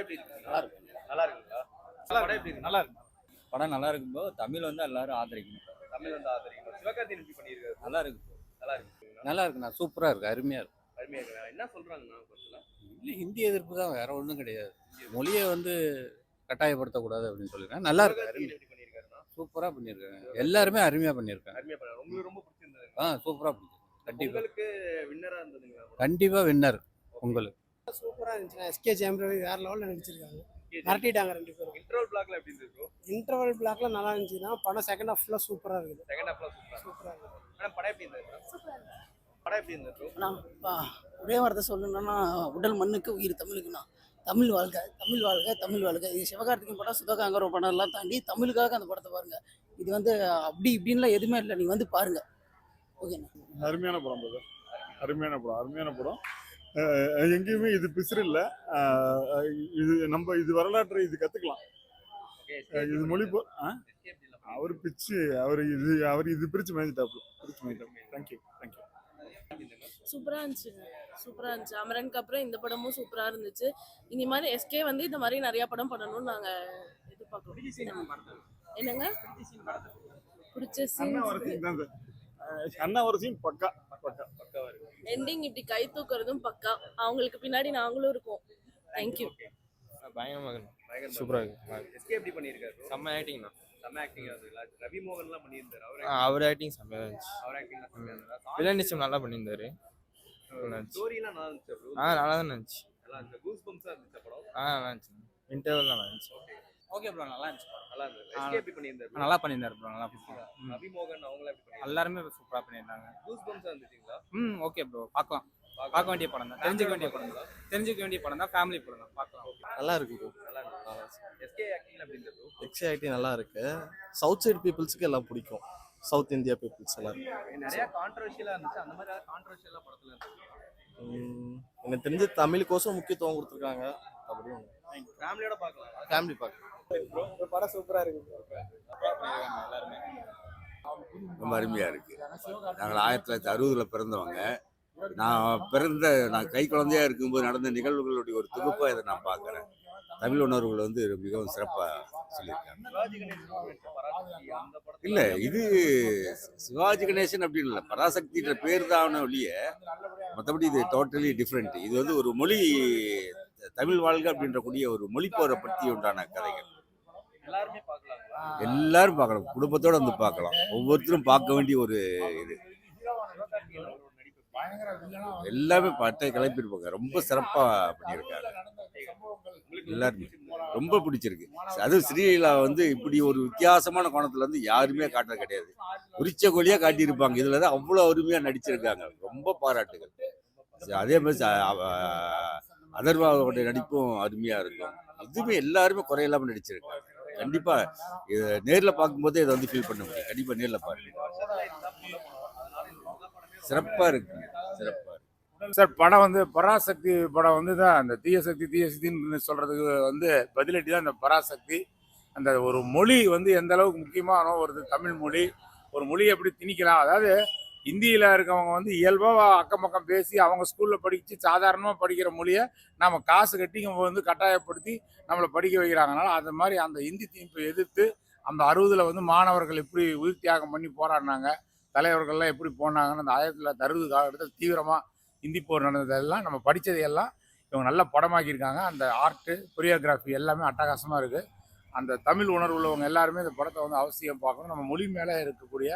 எப்படி இருக்கு? நல்லா இருக்கு. நல்லா இருக்குங்களா? படம் எப்படி இருக்கு? நல்லா இருக்கு. படம் நல்லா இருக்கும்போது தமிழ் வந்து எல்லாரும் ஆதரிக்கணும். தமிழ் வந்து ஆதரிக்கணும். சிவகார்த்திகேயன் எப்படி பண்ணியிருக்காரு? நல்லா இருக்கு. நல்லா இருக்குங்களா? நல்லா இருக்குண்ணா, சூப்பரா இருக்கு, அருமையா இருக்கு. அருமையா இருக்கா? என்ன சொல்றாங்கண்ணா கொஞ்சம்? இல்லை, ஹிந்தி எதிர்ப்பு தான், வேற ஒன்றும் கிடையாது. மொழியை வந்து கட்டாயப்படுத்தக்கூடாது அப்படின்னு சொல்லியிருக்காங்க. நல்லா இருக்கு, சிவகார்த்திகேயன் அருமையா எப்படி பண்ணியிருக்காருண்ணா? சூப்பரா பண்ணியிருக்காங்க. எல்லாருமே அருமையா பண்ணியிருக்காங்க. அருமையா பண்ணாரு. உங்களுக்கு ரொம்ப பிடிச்சிருந்தது. சூப்பரா பிடிக்கும். கண்டிப்பா உங்களுக்கு வின்னரா இருந்ததுங்களா? கண்டிப்பா வின்னர் உங்களுக்கு. சூப்பரா இருந்துச்சுண்ணா. எஸ்கே ஜெயம்ரவி வேற லெவலில் நடிச்சிருக்காங்க. மிரட்டிட்டாங்க ரெண்டு பேரும். இன்டர்வல் பிளாக்ல எப்படி இருந்தது? இன்டர்வல் பிளாக்ல நல்லா இருந்துச்சுன்னா படம் செகண்ட் ஹாஃப் ஃபுல்லாக சூப்பராக இருக்குது. செகண்ட் ஹாஃப்ல சூப்பரா இருக்கு. மேடம் படம் எப்படி இருந்தது? படம் எப்படி இருந்தது? ஒரே வார்த்தை சொல்லணும்னா உடல் மண்ணுக்கு உயிர் தமிழுக்குண்ணா. தமிழ் வாழ்க, தமிழ் வாழ்க, தமிழ் வாழ்க. இது சிவகார்த்திகேயன் படம், சுதாகர் படம் எல்லாம் தாண்டி தமிழுக்காக அந்த படத்தை பாருங்க. இது வந்து அப்படி இப்படின்லாம் எதுவுமே இல்லை, நீங்க வந்து பாருங்க. ஓகேண்ணா. அருமையான படம் brother. அருமையான படம். எங்கேயுமே இது பிசுறு இல்லை. இது நம்ம இது வரலாற்றை இது கற்றுக்கலாம். இது மொழி அவர் பிச்சு அவர் இது பிரித்து மேய்ஞ்சிட்டாப்பு. தேங்க்யூ. சூப்பராக இருந்துச்சு. அமரனுக்கு அப்புறம் இந்த படமும் சூப்பராக இருந்துச்சு. இனி மாதிரி எஸ்கே வந்து இந்த மாதிரி நிறைய படம் பண்ணணும்னு நாங்கள் எதிர்பார்க்குறோம். என்னங்க பிடிச்ச சீன்? அண்ணா ஒரு சீன் பக்கா. எண்டிங் இப்படி கை தூக்குறதும் பக்கா. அவங்களுக்கு பின்னாடி நாங்களும் இருக்கோம். தேங்க்யூ. பயங்கரமாக சூப்பராக இருக்கு. எஸ்கே எப்படி பண்ணியிருக்காரு? செம்ம ஆக்டிங்ண்ணா. செம்ம ஆக்டிங் அதுங்களா? ரவி மோகன்லாம் பண்ணியிருந்தாரு. அவர் ஆக்டிங் செம்மையாக இருந்துச்சு. அவர் ஆக்டிங்லாம் செம்மையா இருந்ததா? வில்லனிசம் நல்லா பண்ணியிருந்தாரு. ஸ்டோரிலாம் நல்லா இருந்துச்சு bro. நல்லா தான் இருந்துச்சு. நல்லா இருந்துச்சு. கூஸ் பம்ப்ஸா இருந்துச்சு படம். நல்லா இருந்துச்சு. இன்டர்வல் நல்லா இருந்துச்சு. ஓகே ப்ரோ, நல்லா இருந்துச்சு. நல்லா இருந்துச்சு. எஸ்கே எப்படி பண்ணியிருந்தாரு? நல்லா பண்ணியிருந்தாரு ப்ரோ, நல்லா பண்ணியிருந்தாரு. ரவி மோகன் அவங்கள எப்படி பண்ணியிருந்தாரு? எல்லாருமே சூப்பரா பண்ணியிருந்தாங்க. கூஸ் பம்ப்ஸா இருந்துச்சுங்களா? ஓகே ப்ரோ, பார்க்கலாம். பார்க்க வேண்டிய படம் தான், தெரிஞ்சுக்க வேண்டிய படம் தான், ஃபேமிலி படம் தான், பார்க்கலாம். நல்லா இருக்கு ப்ரோ. நல்லா இருந்துச்சு. எஸ்கே ஆக்டிங் எப்படி இருந்தது? எக்ஸாக்ட்லி நல்லா இருக்கு. சவுத் சைடு பீப்புள்ஸ்க்கு எல்லாம் பிடிக்கும். சவுத் இந்தியா பீப்புள்ஸ் எல்லாம் நிறைய கான்ட்ரோவர்ஷியலா இருந்துச்சு. அந்த மாதிரி கான்ட்ரோவர்ஷியலா படத்துல இருந்துச்சு. எனக்கு தெரிஞ்ச தமிழுக்கோசம் முக்கியத்துவம் கொடுத்துருக்காங்க. அப்படியும் ஃபேமிலியோட பார்க்கலாம். ஃபேமிலி பார்க்கலாம். படம் சூப்பராக இருக்கு. எல்லாருமே ரொம்ப அருமையாக இருக்குது. நாங்கள் 1960 பிறந்தவங்க. நான் கை குழந்தையா இருக்கும்போது நடந்த நிகழ்வுகளுடைய ஒரு தொகுப்பாக இதை நான் பார்க்குறேன். தமிழ் உணர்வுகள் வந்து மிகவும் சிறப்பாக சொல்லியிருக்காங்க. இல்லை, இது சிவாஜி கணேசன் அப்படின்னு இல்லை, பராசக்தின்ற பேர் தான் ஒழிய மற்றபடி இது டோட்டலி டிஃப்ரெண்ட். இது வந்து ஒரு மொழி, தமிழ் வாழ்க அப்படின்ற கூடிய ஒரு மொழிப்போரை பற்றி உண்டான கதைகள். எல்லாரும் பார்க்கலாம், குடும்பத்தோட வந்து பார்க்கலாம். ஒவ்வொருத்தரும் பார்க்க வேண்டிய ஒரு இது. எல்லாமே பட்டை கிளப்பியிருப்பாங்க. ரொம்ப சிறப்பாக பண்ணியிருக்காங்க. எல்லாருமே ரொம்ப பிடிச்சிருக்கு. அதுவும் ஸ்ரீலீலா வந்து இப்படி ஒரு வித்தியாசமான கோணத்துல வந்து யாருமே காட்டுறது கிடையாது. உரிச்ச கோழியா காட்டியிருப்பாங்க. இதுல தான் அவ்வளோ அருமையா நடிச்சிருக்காங்க. ரொம்ப பாராட்டுகள். அதே மாதிரி அதர்வாவுடைய நடிப்பும் அருமையா இருக்கும். இதுவுமே எல்லாருமே குறையில்லாம நடிச்சிருக்காங்க. கண்டிப்பா இதை நேர்ல பார்க்கும்போதே இதை வந்து ஃபீல் பண்ண முடியும். கண்டிப்பா நேர்ல பாருங்க. சிறப்பா இருக்கு. சார், படம் வந்து பராசக்தி படம் வந்து தான் அந்த தீயசக்தின்னு சொல்றதுக்கு வந்து பதிலடி தான் இந்த பராசக்தி. அந்த ஒரு மொழி வந்து எந்த அளவுக்கு முக்கியமான ஒரு தமிழ் மொழி, ஒரு மொழியை எப்படி திணிக்கலாம். அதாவது இந்தியில் இருக்கவங்க வந்து இயல்பாக அக்கம் பக்கம் பேசி அவங்க ஸ்கூலில் படித்து சாதாரணமாக படிக்கிற மொழியை நம்ம காசு கட்டி வந்து கட்டாயப்படுத்தி நம்மளை படிக்க வைக்கிறாங்க. அதனால் அது மாதிரி அந்த இந்தி திணிப்பை எதிர்த்து அந்த 60 வந்து மாணவர்கள் எப்படி உயிர் தியாகம் பண்ணி போராடினாங்க, தலைவர்கள்லாம் எப்படி போனாங்கன்னு அந்த 1960 காலகட்டத்தில் தீவிரமாக இந்தி போர் நடந்ததெல்லாம் நம்ம படித்ததையெல்லாம் இவங்க நல்லா படமாக்கியிருக்காங்க. அந்த ஆர்ட்டு, கொரியோகிராஃபி எல்லாமே அட்டகாசமாக இருக்குது. அந்த தமிழ் உணர்வு உள்ளவங்க எல்லாருமே இந்த படத்தை வந்து அவசியம் பார்க்கணும். நம்ம மொழி மேலே இருக்கக்கூடிய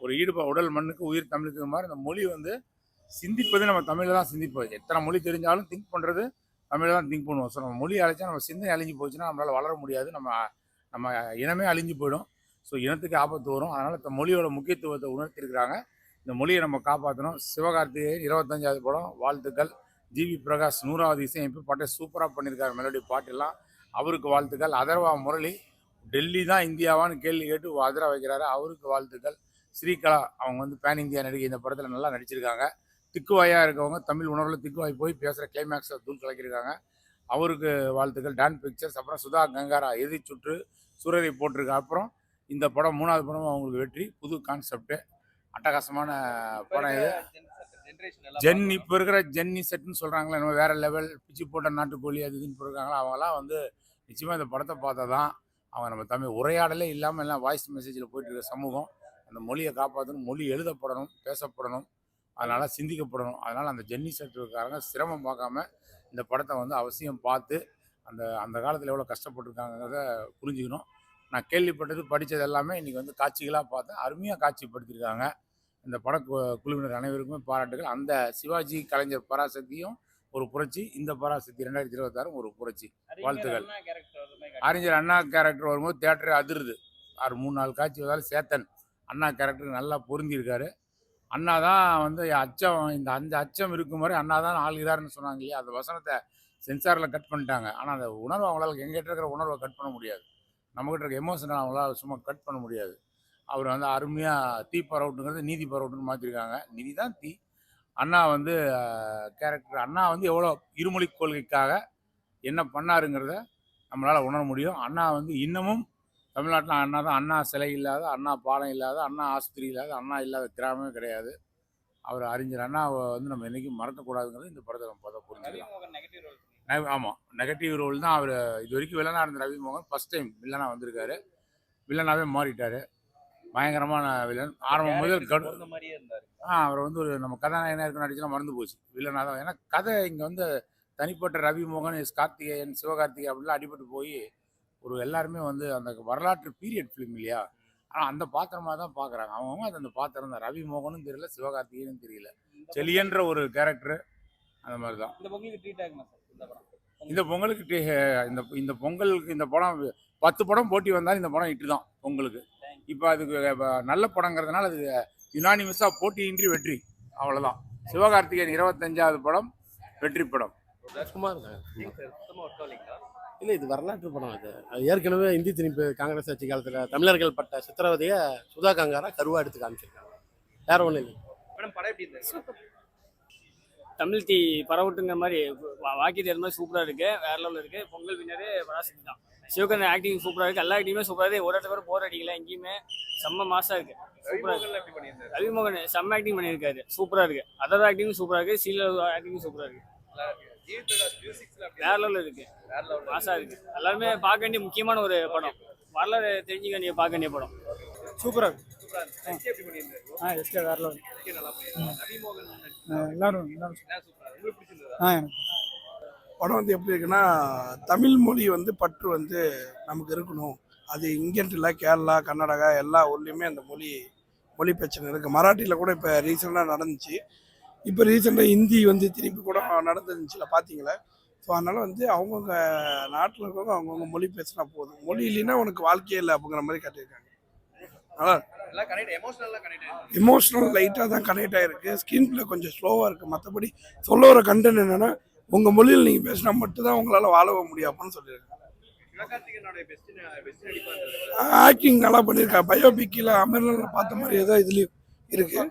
ஒரு ஈடுபாடு, உடல் மண்ணுக்கு உயிர் தமிழுக்கு மாதிரி இந்த மொழி வந்து சிந்திப்பது நம்ம தமிழில் தான் சிந்திப்போம். எத்தனை மொழி தெரிஞ்சாலும் திங்க் பண்ணுறது தமிழில் தான் திங்க் பண்ணுவோம். ஸோ நம்ம மொழி அழைச்சா நம்ம சிந்தனை அழிஞ்சு போச்சுன்னா நம்மளால் வளர முடியாது. நம்ம இனமே அழிஞ்சு போயிடும். ஸோ இனத்துக்கு ஆபத்து வரும். அதனால் இந்த மொழியோட முக்கியத்துவத்தை உணர்த்திருக்கிறாங்க. இந்த மொழியை நம்ம காப்பாற்றணும். சிவகார்த்திகேயன் 25வது படம், வாழ்த்துக்கள். ஜிவி பிரகாஷ் 100வது இசையமைப்பு, பாட்டை சூப்பராக பண்ணியிருக்காரு. மெலோடி பாட்டெல்லாம் அவருக்கு வாழ்த்துக்கள். அதர்வா முரளி டெல்லி தான் இந்தியாவான்னு கேள்வி கேட்டு அதிர வைக்கிறாரு, அவருக்கு வாழ்த்துக்கள். ஸ்ரீகலா அவங்க வந்து பேன் இந்தியா நடிகை, இந்த படத்தில் நல்லா நடிச்சிருக்காங்க. திக்குவாயாக இருக்கவங்க தமிழ் உணர்வில் திக்குவாய் போய் பேசுகிற கிளைமேக்ஸில் தூள் கலக்கியிருக்காங்க, அவருக்கு வாழ்த்துக்கள். Dawn pictures. அப்புறம் சுதா கங்காரா எதி சுற்று சூரரை போட்டிருக்க. அப்புறம் இந்த படம் 3வது படமும் அவங்களுக்கு வெற்றி. புது கான்செப்டு, அட்டகாசமான படம் இது. இப்போ இருக்கிற ஜென்னி செட்னு சொல்கிறாங்களே நம்ம வேற லெவல் பிச்சு போட்ட நாட்டுக்கோழி அது இதுன்னு போட்டிருக்காங்களா அவங்களாம் வந்து நிச்சயமாக இந்த படத்தை பார்த்தா தான் அவங்க நம்ம தமிழ் உரையாடலே இல்லாமல் எல்லாம் வாய்ஸ் மெசேஜில் போயிட்டு இருக்க சமூகம் அந்த மொழியை காப்பாற்றணும், மொழி எழுதப்படணும், பேசப்படணும், அதனால் சிந்திக்கப்படணும். அதனால் அந்த ஜென்னி செட்டுக்காரங்க சிரமம் பார்க்காம இந்த படத்தை வந்து அவசியம் பார்த்து அந்த அந்த காலத்தில் எவ்வளோ கஷ்டப்பட்டுருக்காங்கிறத புரிஞ்சுக்கணும். நான் கேள்விப்பட்டது படித்தது எல்லாமே இன்றைக்கி வந்து காட்சிகளாக பார்த்தேன். அருமையாக காட்சிப்படுத்தியிருக்காங்க. இந்த குழுவினர் அனைவருக்குமே பாராட்டுகள். அந்த சிவாஜி கலைஞர் பராசக்தியும் ஒரு புரட்சி, இந்த பராசக்தி 2026 ஒரு புரட்சி. வாழ்த்துக்கள். அறிஞர் அண்ணா கேரக்டர் வரும்போது தியேட்டரே அதிருது. 3-4 காட்சி வந்தாலும் சேத்தன் அண்ணா கேரக்டர் நல்லா பொருந்திருக்காரு. அண்ணா தான் வந்து அச்சம், இந்த 5 அச்சம் இருக்கும் வரை அண்ணா தான் ஆளுகிறாருன்னு சொன்னாங்க இல்லையா, அந்த வசனத்தை சென்சாரில் கட் பண்ணிட்டாங்க. ஆனால் அந்த உணர்வை அவங்களால எங்கிட்ட இருக்கிற உணர்வை கட் பண்ண முடியாது, நம்மகிட்ட இருக்க எமோஷனை அவங்களால சும்மா கட் பண்ண முடியாது. அவர் வந்து அருமையாக தீ பரவுட்டுங்கிறது நீதி பரவுட்டுன்னு மாற்றிருக்காங்க. நீதி தான் தீ. அண்ணா வந்து கேரக்டர், அண்ணா வந்து எவ்வளோ இருமொழி கொள்கைக்காக என்ன பண்ணாருங்கிறத நம்மளால் உணர முடியும். அண்ணா வந்து இன்னமும் தமிழ்நாட்டில் அண்ணா தான். அண்ணா சிலை இல்லாத, அண்ணா பாலம் இல்லாத, அண்ணா ஆஸ்பத்திரி இல்லாத, அண்ணா இல்லாத கிராமமே கிடையாது. அவர் அறிஞர் அண்ணாவை வந்து நம்ம என்றைக்கும் மறக்கக்கூடாதுங்கிறது இந்த படத்தை நம்ம பார்த்தா புரிஞ்சுக்கலாம். ஆமாம், நெகட்டிவ் ரோல் தான். அவர் இது வரைக்கும் வில்லனாக இருந்த ரவிமோகன் ஃபஸ்ட் டைம் வில்லனாக வந்திருக்காரு. வில்லனாகவே மாறிட்டார். பயங்கரமான வில்லன். ஆரம்பம் முதல் அவர் வந்து ஒரு நம்ம கதாநாயகனாக இருக்க நடிச்சுலாம் மறந்து போச்சு. வில்லனாக தான். ஏன்னா கதை இங்கே வந்து தனிப்பட்ட ரவிமோகன், கார்த்திகேயன், சிவகார்த்திகேயன் அப்படிலாம் அடிபட்டு போய் ஒரு எல்லாருமே வந்து அந்த வரலாற்று பீரியட் ஃபிலிம் இல்லையா, ஆனால் அந்த பாத்திரமாக தான் பார்க்குறாங்க. அவங்க அது அந்த பாத்திரம் தான். ரவிமோகனும் தெரியல, சிவகார்த்திகேயனும் தெரியல. செலியன்ற ஒரு கேரக்டர் அந்த மாதிரி தான். இந்த பொங்கலுக்கு இந்த பொங்கலுக்கு இந்த படம் 10 படம் போட்டி வந்தாலும் இந்த படம் இட்டு தான் பொங்கலுக்கு. இப்போ அதுக்கு நல்ல படங்கிறதுனால அது யுனானிமஸாக போட்டியின்றி வெற்றி, அவ்வளோதான். சிவகார்த்திகேயன் 25வது படம் வெற்றி படம். இல்லை, இது வரலாற்று படம். அது ஏற்கனவே இந்தி திணிப்பு காங்கிரஸ் ஆட்சி காலத்தில் தமிழர்கள் பட்ட சித்திரவதையை சுதா காங்காரா கருவா எடுத்து காமிச்சிருக்காங்க. வேற ஒன்றும் இல்லை. தமிழ் தீ பரவட்டுங்கிற மாதிரி வாக்கியது அது மாதிரி சூப்பராக இருக்குது, வேற லெவலில் இருக்குது. பொங்கல் வின்னரு பராசக்தி தான். சிவகார்த்திகேயன் ஆக்டிங் சூப்பராக இருக்குது, எல்லா ஆக்டிங்குமே சூப்பராக இருக்குது. ஒரு இடத்துல கூட போர் அடிக்கல, எங்கேயுமே செம்ம மாசாக இருக்குது, சூப்பராக இருக்குது. ரவிமோகன் செம்ம ஆக்டிங் பண்ணியிருக்காரு, சூப்பராக இருக்குது. அதர் ஆக்டிங்கும் சூப்பராக இருக்குது, சீரியல் ஆக்டிங்கும் சூப்பராக இருக்குது, வேற லெவலில் இருக்குது, மாசாக இருக்குது. எல்லாருமே பார்க்க வேண்டிய முக்கியமான ஒரு படம், வரலாறு தெரிஞ்சுக்க வேண்டிய பார்க்க வேண்டிய படம். சூப்பராக இருக்குது. எஸ்கே வேற லெவல். எல்லாரும் படம் வந்து எப்படி இருக்குன்னா, தமிழ் மொழி வந்து பற்று வந்து நமக்கு இருக்கணும். அது இங்கேன்ட்டு இல்லை, கேரளா, கர்நாடகா எல்லா ஊர்லேயுமே அந்த மொழி பிரச்சனை இருக்குது. மராட்டியில் கூட இப்போ ரீசெண்டாக நடந்துச்சு. இப்போ ரீசெண்டாக ஹிந்தி வந்து திருப்பி கூட நடந்துருந்துச்சுல, பார்த்தீங்களா? ஸோ அதனால் வந்து அவங்கவுங்க நாட்டில் இருக்கவங்க அவங்கவுங்க மொழி பேசினா போதும். மொழி இல்லைன்னா உனக்கு வாழ்க்கையே இல்லை அப்படிங்கிற மாதிரி காட்டியிருக்காங்க. எமோஷனல் லைட்டாக தான் கனெக்ட் ஆகிருக்கு. ஸ்க்ரீன் பிளே கொஞ்சம் ஸ்லோவாக இருக்குது. மற்றபடி சொல்ல வர கண்டென்ட் என்னென்னா, உங்கள் மொழியில் நீங்கள் பேசினா மட்டும்தான் உங்களால் வாழ முடியும் அப்படின்னு சொல்லியிருக்காங்க. ஆக்டிங் நல்லா பண்ணியிருக்கா. பயோபிக்கில் அமர்நாள் பார்த்த மாதிரியே தான் இதுலேயும் இருக்குது.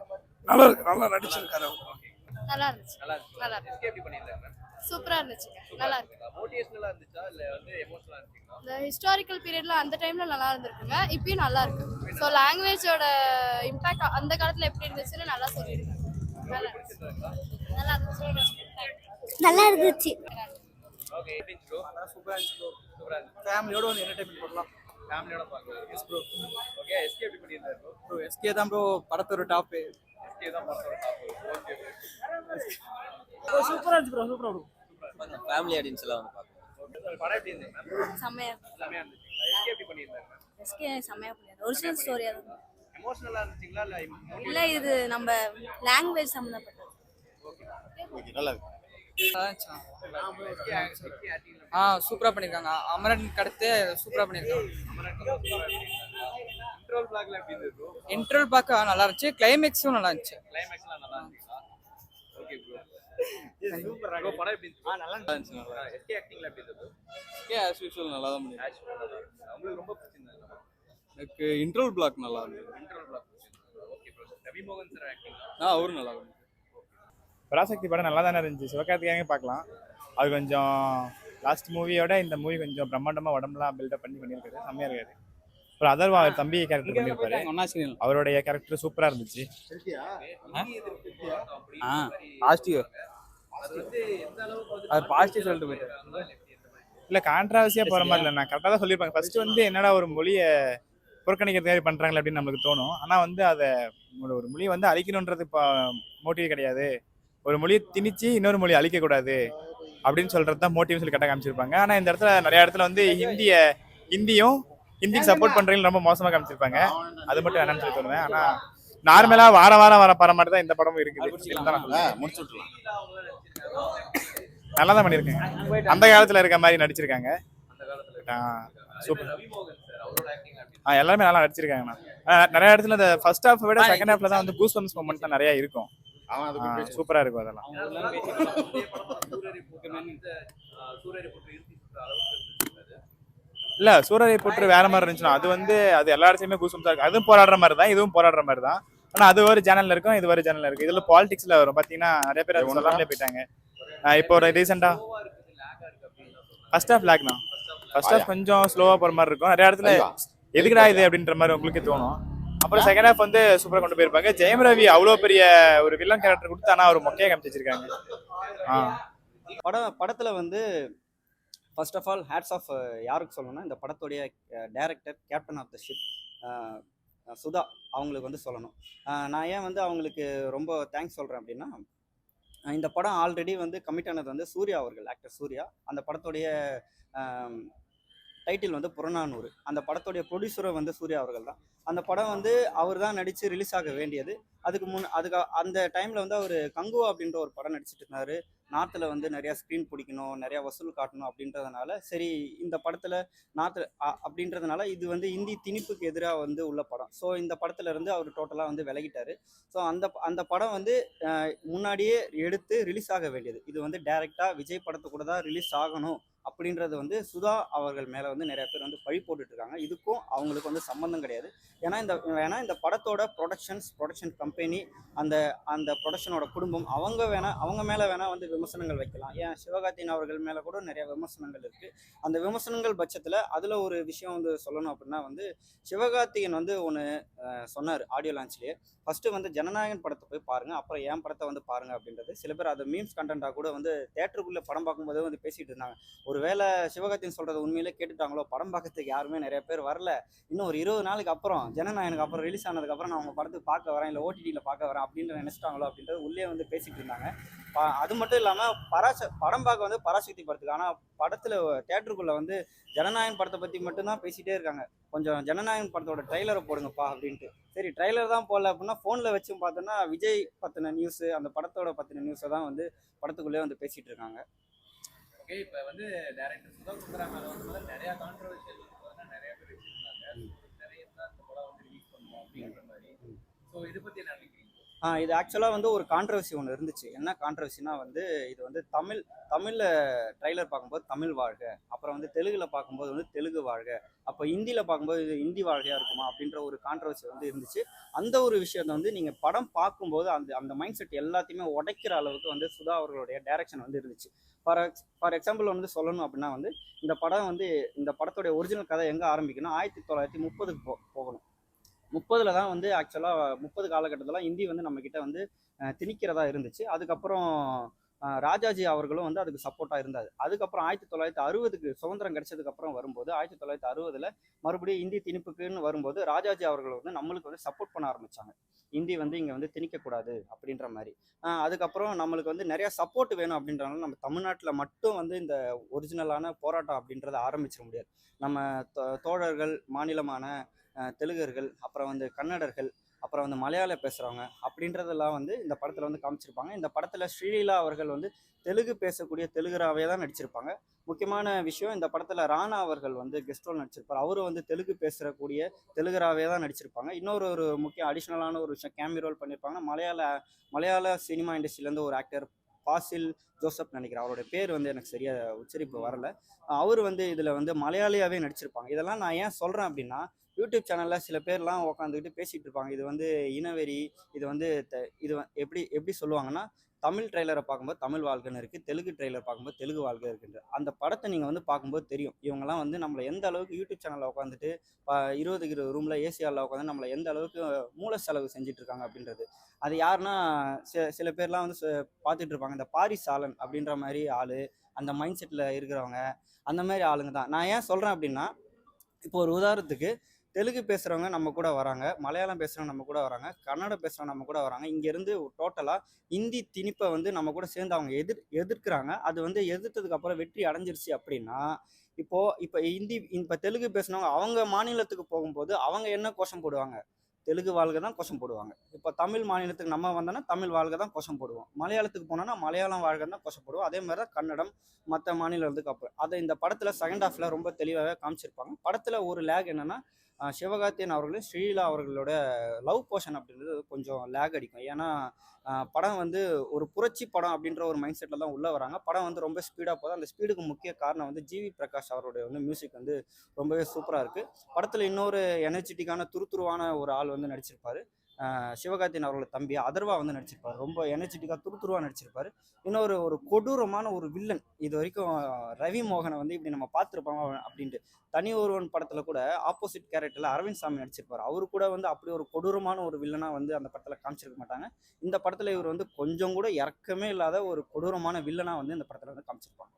நல்லா இருக்கு, நல்லா நடிச்சிருக்காரு. நல்லா இருந்துச்சு, நல்லா இருக்கு, சூப்பரா இருந்துச்சு, நல்லா இருக்கு. மோட்டிவேஷனலா இருந்துச்சா இல்ல வந்து எமோஷனலா இருந்துச்சா? இந்த ஹிஸ்டாரிக்கல் பீரியட்ல அந்த டைம்ல நல்லா இருந்திருக்குங்க, இப்பயும் நல்லா இருக்கு. ஸோ லாங்குவேஜோட இம்பாக்ட் அந்த காலத்துல எப்படி இருந்துச்சுன்னு நல்லா சொல்லியிருக்காங்க. நல்லா இருந்துச்சு, நல்லா இருந்துச்சு. ஓகே, ப்ரோ சூப்பரா இருந்துச்சு. சூப்பரா இருந்துச்சு. ஃபேமிலியோட வந்து என்டர்டைன்மெண்ட் பண்ணலாம். ஃபேமிலியோட பார்க்கலாம். S bro. ஓகே, எஸ்கே எப்படி பண்ணியிருந்தாரு ப்ரோ? ப்ரோ எஸ்கே தான் ப்ரோ படத்தோட டாப். எஸ்கே தான் படத்தோட டாப். Okay bro. சூப்பரா இருந்துச்சு ப்ரோ, சூப்பரா ப்ரோ. ஃபேமிலி ஆடியன்ஸ் எல்லாம் வந்து பார்க்கலாம். படம் எப்படி இருந்துச்சு மேம்? செம்மையா செம்மையா இருந்துச்சு. எஸ்கே எப்படி பண்ணியிருந்தாரு? எஸ்கே செம்மையா பண்ணிருக்காரு. ஒரிஜினல் ஸ்டோரியா தான். எமோஷனலா இருந்துச்சுங்களா இல்ல இல்ல, இது நம்ம லாங்குவேஜ் சம்பந்தப்பட்டது. ஓகே, நல்லா இருக்கு. சூப்பராக பண்ணியிருக்காங்க. அமரன் கடத்து சூப்பராக பண்ணியிருக்காங்க. இன்ட்ரோல் பிளாக்ல எப்படி இருந்துச்சு ப்ரோ? இன்ட்ரோல் பார்க்க நல்லா இருந்துச்சு, கிளைமேக்ஸும் நல்லா இருந்துச்சு. கிளைமேக்ஸ்லாம் நல்லா இருந்துச்சா? Okay bro. Super bro. படம் எப்படி இருந்துச்சு? நல்லா இருந்துச்சு. நல்லா. எஸ்கே ஆக்டிங்ல எப்படி இருந்துச்சு? எஸ்கே ஆஸ் யூஷுவல் நல்லா தான் பண்ணிருக்காங்க. உங்களுக்கு ரொம்ப பிடிச்சிருந்தது? எனக்கு இன்ட்ரோல் பிளாக் நல்லா இருந்துச்சு. இன்ட்ரோல் black. Okay bro. Ravi Mohan sir acting அவரும் நல்லா பண்ணிருக்காரு. பராசக்தி படம் நல்லா தானே இருந்துச்சு. சிவகார்த்திகேயன் பார்க்கலாம். அது கொஞ்சம் லாஸ்ட் மூவியோட இந்த மூவி கொஞ்சம் பிரம்மாண்டமாக உடம்புலாம் பில்டப் பண்ணியிருக்காரு. செம்மையாக இருக்காரு. அப்புறம் அதர்வா அவர் தம்பி கேரக்டர் பண்ணியிருப்பாரு. ஒன்னா சீரியல் அவருடைய கேரக்டர் சூப்பராக இருந்துச்சு. பாசிட்டிவ் அது வந்து எந்த அளவுக்கு வந்து அது பாசிட்டிவ் சொல்லிட்டு போயிட்டாரு. இல்லை கான்ட்ராவர்சியாக போகிற மாதிரி இல்லை, நான் கரெக்டாக தான் சொல்லியிருப்பாங்க. ஃபர்ஸ்ட் வந்து என்னடா ஒரு மொழியை புறக்கணிக்கிறது மாதிரி பண்ணுறாங்களே அப்படின்னு நம்மளுக்கு தோணும். ஆனால் வந்து அதை ஒரு மொழியை வந்து அழிக்கணுன்றது இப்போ மோட்டிவ் கிடையாது. ஒரு மொழியை திணிச்சு இன்னொரு மொழியை அழிக்கக்கூடாது அப்படின்னு சொல்கிறது தான் மோட்டிவ்னு சொல்லி கரெக்டாக காமிச்சிருப்பாங்க. ஆனால் இந்த இடத்துல நிறைய இடத்துல வந்து ஹிந்திக்கு சப்போர்ட் பண்ணுறீங்க ரொம்ப மோசமாக காமிச்சிருப்பாங்க. அது மட்டும் என்னன்னு சொல்லி தோணுவேன். ஆனால் நார்மலாக வாரம் வர மாதிரி தான் இந்த படமும் இருக்குது. முடிச்சு விட்டுலாம். நல்லா தான் பண்ணியிருக்காங்க. அந்த காலத்தில் இருக்க மாதிரி நடிச்சிருக்காங்க. சூப்பர். எல்லாருமே நல்லா நடிச்சிருக்காங்கண்ணா. நிறைய இடத்துல இந்த ஃபர்ஸ்ட் ஹாஃப் விட செகண்ட் ஹாஃப்ல தான் வந்து கூஸ் பம்ப்ஸ் மொமெண்ட் தான் நிறைய இருக்கும். சூப்பரா இருக்கும் அதெல்லாம். இல்ல சூரரை போட்டு வேற மாதிரி இருந்துச்சுன்னா அது வந்து அது எல்லா இடத்துலயுமே கூஸ் பம்ப்ஸா இருக்கும். அதுவும் போராடுற மாதிரி தான், இதுவும் போராடுற மாதிரி தான். ஆனா அது ஒரு சேனல்ல இருக்கும், இது ஒரு சேனல்ல இருக்கு. இதுல பாலிடிக்ஸ்ல வரும் பாத்தீங்கன்னா நிறைய பேர் அது சொல்லாமலே போயிட்டாங்க. இப்போ ஒரு ரீசெண்டா ஃபர்ஸ்ட் ஹாஃப் லேக்னா ஃபர்ஸ்ட் ஹாஃப் கொஞ்சம் ஸ்லோவா போற மாதிரி இருக்கும். நிறைய இடத்துல எதுக்குடா இது அப்படின்ற மாதிரி உங்களுக்கு தோணும். அப்புறம் செகண்ட் ஹாஃப் வந்து சூப்பரா கொண்டு போயிருப்பாங்க. ஜெயம் ரவி அவ்வளோ பெரிய ஒரு வில்லன் கேரக்டர் கொடுத்து ஆனா ஒரு மொக்கையை காமிச்சிருக்காங்க. படத்துல வந்து first of all hats off யாருக்கு சொல்லணும்னா இந்த படத்துடைய director, captain of the ship Sudha அவங்களுக்கு வந்து சொல்லணும். நான் ஏன் வந்து அவங்களுக்கு ரொம்ப தேங்க்ஸ் சொல்கிறேன் அப்படின்னா, இந்த படம் ஆல்ரெடி வந்து கமிட் ஆனது வந்து சூர்யா அவர்கள், ஆக்டர் சூர்யா. அந்த படத்துடைய டைட்டில் வந்து புறநானூறு. அந்த படத்துடைய ப்ரொடியூசரும் வந்து சூர்யா அவர்கள் தான். அந்த படம் வந்து அவர் தான் நடித்து ரிலீஸ் ஆக வேண்டியது. அதுக்கு அந்த டைமில் வந்து அவர் கங்குவா அப்படின்ற ஒரு படம் நடிச்சிட்டு இருந்தார். நார்த்தில் வந்து நிறையா ஸ்க்ரீன் பிடிக்கணும், நிறையா வசூல் காட்டணும் அப்படின்றதுனால சரி இந்த படத்தில் நார்த்தில் அப்படின்றதுனால இது வந்து இந்தி திணிப்புக்கு எதிராக வந்து உள்ள படம். ஸோ இந்த படத்துல இருந்து அவர் டோட்டலாக வந்து விலகிட்டார். ஸோ அந்த படம் வந்து முன்னாடியே எடுத்து ரிலீஸ் ஆக வேண்டியது. இது வந்து டைரெக்டாக விஜய் படத்து கூட தான் ரிலீஸ் ஆகணும் அப்படின்றது வந்து சுதா அவர்கள் மேலே வந்து நிறைய பேர் வந்து பழி போட்டுட்டு இருக்காங்க. இதுக்கும் அவங்களுக்கு வந்து சம்மந்தம் கிடையாது. ஏன்னா இந்த படத்தோட ப்ரொடக்ஷன் கம்பெனி, அந்த ப்ரொடக்ஷனோட குடும்பம் அவங்க மேலே வேணால் வந்து விமர்சனங்கள் வைக்கலாம். ஏன் சிவகார்த்திகேயன் அவர்கள் மேலே கூட நிறைய விமர்சனங்கள் இருக்குது. அந்த விமர்சனங்கள் பட்சத்தில் அதில் ஒரு விஷயம் வந்து சொல்லணும் அப்படின்னா வந்து சிவகார்த்திகேயன் வந்து ஒன்று சொன்னார் ஆடியோ லான்ச்லேயே. ஃபஸ்ட்டு வந்து ஜனநாயகன் படத்தை போய் பாருங்கள், அப்புறம் என் படத்தை வந்து பாருங்கள் அப்படின்றது. சில பேர் அதை மீம்ஸ் கண்டென்ட்டாக கூட வந்து தேட்டருக்குள்ளே படம் பார்க்கும்போதே வந்து பேசிகிட்டு இருந்தாங்க. ஒருவேளை சிவகார்த்திகேயன் சொல்கிறத உண்மையிலே கேட்டுட்டாங்களோ, படம் பார்க்கறதுக்கு யாருமே நிறைய பேர் வரல, இன்னும் ஒரு 20 நாளுக்கு அப்புறம் ஜனநாயகனுக்கு அப்புறம் ரிலீஸ் ஆனதுக்கப்புறம் நான் உங்கள் படத்துக்கு பார்க்க வரேன், இல்லை ஓடிடியில் பார்க்க வரேன் அப்படின்னு நினச்சிட்டாங்களோ அப்படின்றது உள்ளே வந்து பேசிகிட்டு இருந்தாங்க. அது மட்டும் இல்லாமல் படம் பார்க்க வந்து பராசக்தி படத்துக்கு, ஆனால் படத்தில் தேட்டருக்குள்ளே வந்து ஜனநாயகன் படத்தை பற்றி மட்டும்தான் பேசிகிட்டே இருக்காங்க. கொஞ்சம் ஜனநாயகன் படத்தோட ட்ரைலரை போடுங்கப்பா அப்படின்ட்டு. சரி ட்ரைலர் தான் போடல அப்படின்னா ஃபோனில் வச்சும் பார்த்தோன்னா விஜய் பற்றின நியூஸு, அந்த படத்தோட பற்றின நியூஸை தான் வந்து படத்துக்குள்ளே வந்து பேசிகிட்டு இருக்காங்க. ஓகே, இப்போ வந்து டைரக்டர் சுதா சுந்தரா மேலே வந்து நிறையா கான்ட்ரவர்ஷியல் வந்து நிறைய பேர் வச்சுருந்தாங்க. நிறைய தான் இந்த படம் வந்து ரிலீஸ் பண்ணுவோம் அப்படின்ற மாதிரி. ஸோ இதை பற்றி என்ன நினைக்கிறீங்க? இது ஆக்சுவலாக வந்து ஒரு கான்ட்ரவர்சி ஒன்று இருந்துச்சு. என்ன கான்ட்ரவர்சினா வந்து இது வந்து தமிழில் ட்ரைலர் பார்க்கும்போது தமிழ் வாழ்க, அப்புறம் வந்து தெலுங்கில் பார்க்கும்போது வந்து தெலுங்கு வாழ்க, அப்போ ஹிந்தியில் பார்க்கும்போது இது ஹிந்தி வாழ்கையாக இருக்குமா அப்படின்ற ஒரு கான்ட்ரவர்சி வந்து இருந்துச்சு. அந்த ஒரு விஷயத்தை வந்து நீங்கள் படம் பார்க்கும்போது அந்த மைண்ட் செட் எல்லாத்தையுமே உடைக்கிற அளவுக்கு வந்து சுதா அவர்களுடைய டைரக்ஷன் வந்து இருந்துச்சு. ஃபார் எக்ஸாம்பிள் வந்து சொல்லணும் அப்படின்னா வந்து இந்த படத்துடைய ஒரிஜினல் கதை எங்கே ஆரம்பிக்குன்னா 1930 போகணும். 30 தான் வந்து ஆக்சுவலாக 30 காலகட்டத்தில் ஹிந்தி வந்து நம்மக்கிட்ட வந்து திணிக்கிறதா இருந்துச்சு. அதுக்கப்புறம் ராஜாஜி அவர்களும் வந்து அதுக்கு சப்போர்ட்டாக இருந்தார். அதுக்கப்புறம் 1960க்கு சுதந்திரம் கிடைச்சதுக்கப்புறம் வரும்போது 1960 மறுபடியும் இந்தி திணிப்புக்குன்னு வரும்போது ராஜாஜி அவர்கள் வந்து நம்மளுக்கு வந்து சப்போர்ட் பண்ண ஆரம்பித்தாங்க. ஹிந்தி வந்து இங்கே வந்து திணிக்கக்கூடாது அப்படின்ற மாதிரி. அதுக்கப்புறம் நம்மளுக்கு வந்து நிறையா சப்போர்ட் வேணும் அப்படின்றனால நம்ம தமிழ்நாட்டில் மட்டும் வந்து இந்த ஒரிஜினலான போராட்டம் அப்படின்றத ஆரம்பிச்சிட முடியாது. நம்ம தோழர்கள், மாநிலமான தெலுங்கர்கள், அப்புறம் வந்து கன்னடர்கள், அப்புறம் வந்து மலையாளம் பேசுகிறவங்க அப்படின்றதெல்லாம் வந்து இந்த படத்தில் வந்து காமிச்சிருப்பாங்க. இந்த படத்தில் ஸ்ரீலீலா அவர்கள் வந்து தெலுங்கு பேசக்கூடிய தெலுங்கராகவே தான் நடிச்சிருப்பாங்க. முக்கியமான விஷயம், இந்த படத்தில் ராணா அவர்கள் வந்து கெஸ்ட் ரோல் நடிச்சிருப்பார். அவரும் வந்து தெலுங்கு பேசுகிறக்கூடிய தெலுங்கராகவே தான் நடிச்சிருப்பாங்க. ஒரு முக்கிய அடிஷ்னலான ஒரு விஷயம் கேமி ரோல் பண்ணியிருப்பாங்க. மலையாள சினிமா இண்டஸ்ட்ரியிலேருந்து ஒரு ஆக்டர் பாசில் ஜோசப் நினைக்கிறேன், அவருடைய பேர் வந்து எனக்கு சரியாக உச்சரிப்பு வரல. அவர் வந்து இதில் வந்து மலையாளியாகவே நடிச்சிருப்பாங்க. இதெல்லாம் நான் ஏன் சொல்கிறேன் அப்படின்னா, யூடியூப் சேனலில் சில பேர்லாம் உட்காந்துக்கிட்டு பேசிகிட்டு இருப்பாங்க, இது வந்து இனவெறி, இது வந்து எப்படி சொல்லுவாங்கன்னா தமிழ் ட்ரெய்லரை பார்க்கும்போது தமிழ் வாழ்க்கைன்னு இருக்குது, தெலுங்கு ட்ரெய்லர் பார்க்கும்போது தெலுங்கு வாழ்க்கை இருக்குன்ற அந்த படத்தை நீங்கள் வந்து பார்க்கும்போது தெரியும் இவங்கெல்லாம் வந்து நம்மளை எந்த அளவுக்கு யூடியூப் சேனலில் உட்காந்துட்டு 20 ரூமில் ஏசியாவில் உட்காந்து நம்மளை எந்த அளவுக்கு மூல செலவு செஞ்சுட்டு இருக்காங்க அப்படின்றது. அது யாருன்னா சில பேர்லாம் வந்து பார்த்துட்டு இருப்பாங்க, இந்த பாரிஸ் ஆலன் அப்படின்ற மாதிரி ஆள், அந்த மைண்ட் செட்டில் இருக்கிறவங்க, அந்த மாதிரி ஆளுங்க தான். நான் ஏன் சொல்கிறேன் அப்படின்னா, இப்போ ஒரு உதாரணத்துக்கு தெலுங்கு பேசுகிறவங்க நம்ம கூட வராங்க, மலையாளம் பேசுகிறவங்க நம்ம கூட வராங்க, கன்னடம் பேசுகிறவங்க நம்ம கூட வராங்க. இங்கேருந்து டோட்டலாக ஹிந்தி திணிப்பை வந்து நம்ம கூட சேர்ந்து அவங்க எதிர்க்கிறாங்க. அது வந்து எதிர்த்ததுக்கு அப்புறம் வெற்றி அடைஞ்சிருச்சு அப்படின்னா, இப்போ தெலுங்கு பேசுனவங்க அவங்க மாநிலத்துக்கு போகும்போது அவங்க என்ன கோஷம் போடுவாங்க? தெலுங்கு வாழ்க தான் கோஷம் போடுவாங்க. இப்போ தமிழ் மாநிலத்துக்கு நம்ம வந்தோன்னா தமிழ் வாழ்க தான் கோஷம் போடுவோம். மலையாளத்துக்கு போனோன்னா மலையாளம் வாழ்க தான் கோஷம் போடுவோம். அதே மாதிரி தான் கன்னடம் மற்ற மாநிலத்துக்கு அப்புறம் அதை இந்த படத்தில் செகண்ட் ஹாஃபில் ரொம்ப தெளிவாகவே காமிச்சிருப்பாங்க. படத்தில் ஒரு லேக் என்னென்னா, சிவகார்த்திகேயன் அவர்களும் ஸ்ரீலீலா அவர்களோட லவ் போர்ஷன் அப்படின்றது கொஞ்சம் லேக் அடிக்கும். ஏன்னா படம் வந்து ஒரு புரட்சி படம் அப்படின்ற ஒரு மைண்ட் செட்டில் தான் உள்ளே வராங்க. படம் வந்து ரொம்ப ஸ்பீடாக போகுது. அந்த ஸ்பீடுக்கு முக்கிய காரணம் வந்து ஜிவி பிரகாஷ் அவருடைய வந்து மியூசிக் வந்து ரொம்பவே சூப்பராக இருக்குது. படத்தில் இன்னொரு எனர்ஜெட்டிக்கான துருதுருவான ஒரு ஆள் வந்து நடிச்சிருப்பாரு. சிவகார்த்திகேயன் அவர்களோட தம்பி அதர்வா வந்து நடிச்சிருப்பார். ரொம்ப எனர்ஜெட்டிக்காக துருதுருவாக நடிச்சிருப்பார். இன்னொரு ஒரு கொடூரமான ஒரு வில்லன், இது வரைக்கும் ரவி மோகனை வந்து இப்படி நம்ம பார்த்துருப்போம் அப்படின்ட்டு. தனி ஒருவன் படத்தில் கூட ஆப்போசிட் கேரக்டரில் அரவிந்த் சாமி நடிச்சிருப்பார். அவரு கூட வந்து அப்படி ஒரு கொடூரமான ஒரு வில்லனாக வந்து அந்த படத்தில் காமிச்சிருக்க மாட்டாங்க. இந்த படத்தில் இவர் வந்து கொஞ்சம் கூட இறக்கமே இல்லாத ஒரு கொடூரமான வில்லனாக வந்து இந்த படத்தில் வந்து காமிச்சிருப்பாங்க.